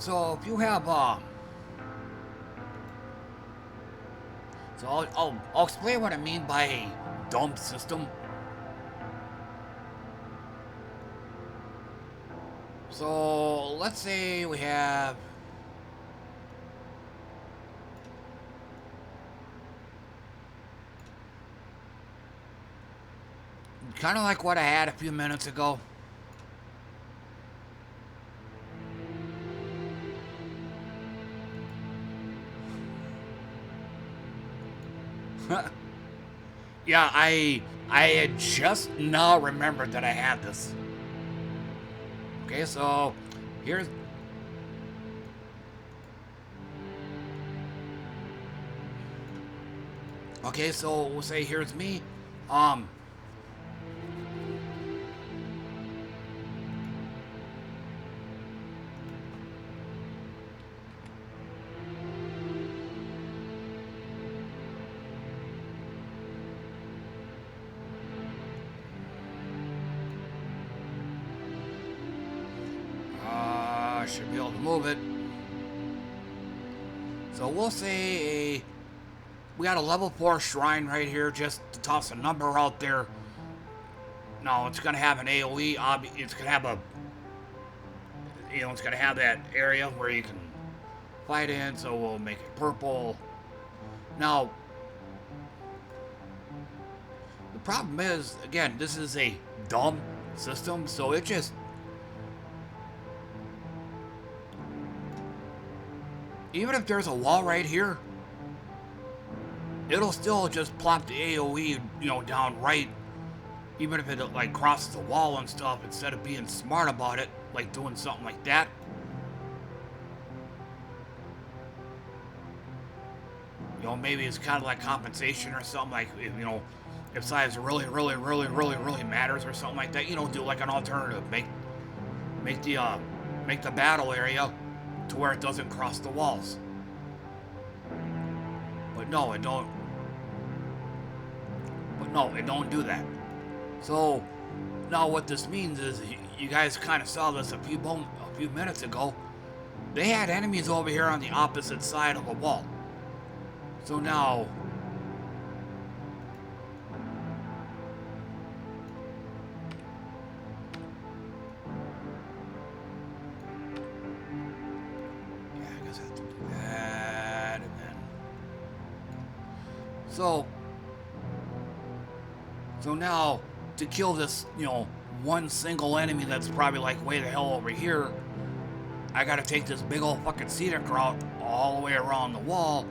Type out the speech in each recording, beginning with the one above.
So if you have so I'll explain what I mean by a dumb system. So let's say we have kind of like what I had a few minutes ago. Yeah, I had just now remembered that I had this. Okay, so here's okay, so we'll say here's me. Um should be able to move it. So we'll say we got a level 4 shrine right here, just to toss a number out there. No, it's gonna have an AoE. It's gonna have a, it's gonna have that area where you can fight in. So we'll make it purple. Now, the problem is, again, this is a dumb system, so it just, even if there's a wall right here, it'll still just plop the AoE, down right, even if it like crosses the wall and stuff, instead of being smart about it, like doing something like that. Maybe it's kind of like compensation or something, like, if size really matters or something like that, do like an alternative, make the battle area to where it doesn't cross the walls. But no, it don't do that. So now what this means is, you guys kind of saw this a few minutes ago. They had enemies over here on the opposite side of the wall. So now, yeah, I guess I have to do that, and then, so now, to kill this, one single enemy that's probably like way the hell over here, I gotta take this big old fucking cedar route all the way around the wall,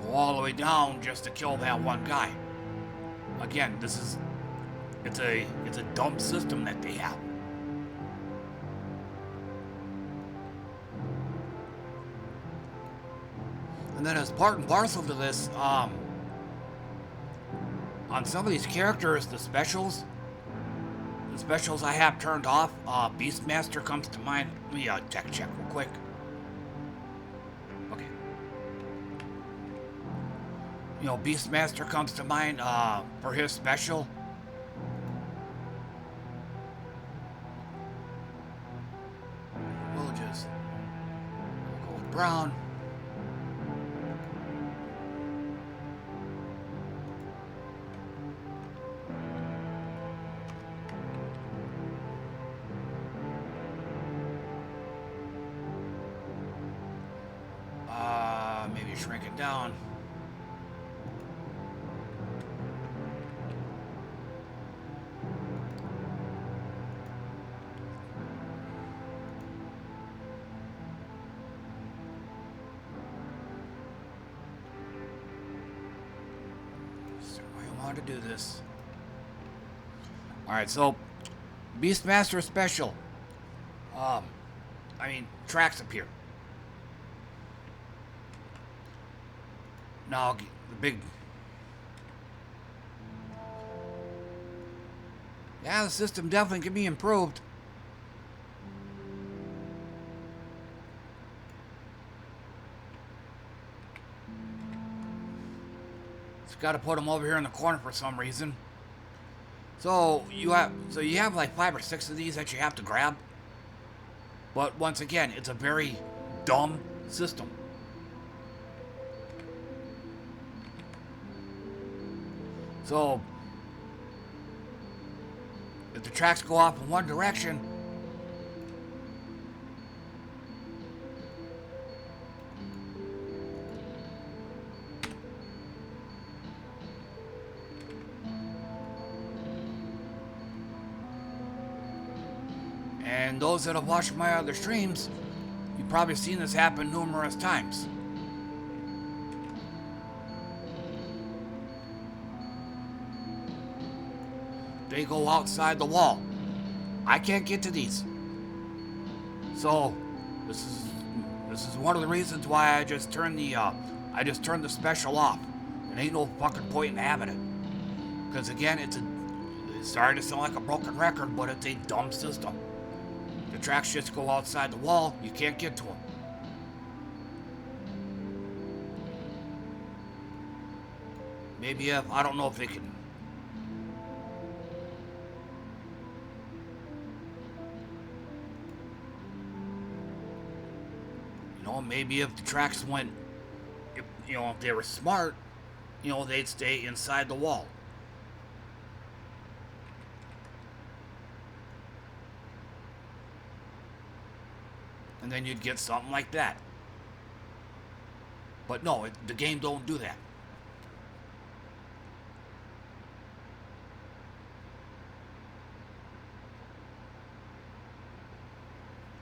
go all the way down just to kill that one guy. Again, it's a dumb system that they have. And then as part and parcel to this, on some of these characters, the specials I have turned off. Beastmaster comes to mind. Let me tech check real quick. Okay. Beastmaster comes to mind for his special. We'll just go with brown. Maybe shrink it down. To do this. Alright, so Beastmaster special. Tracks appear. Now the big, the system definitely can be improved. Got to put them over here in the corner for some reason. So you have like 5 or 6 of these that you have to grab. But once again, it's a very dumb system. So, if the tracks go off in one direction, and those that have watched my other streams, you've probably seen this happen numerous times. They go outside the wall. I can't get to these. So this is one of the reasons why I just turned the special off. There ain't no fucking point in having it. Because again, it's sorry to sound like a broken record, but it's a dumb system. The tracks just go outside the wall, you can't get to them. Maybe if, I don't know if they can. You know, maybe if the tracks went, if they were smart, they'd stay inside the wall. And then you'd get something like that. But no, the game don't do that.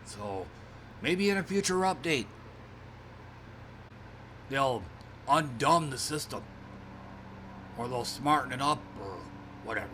So, maybe in a future update, they'll undumb the system. Or they'll smarten it up, or whatever.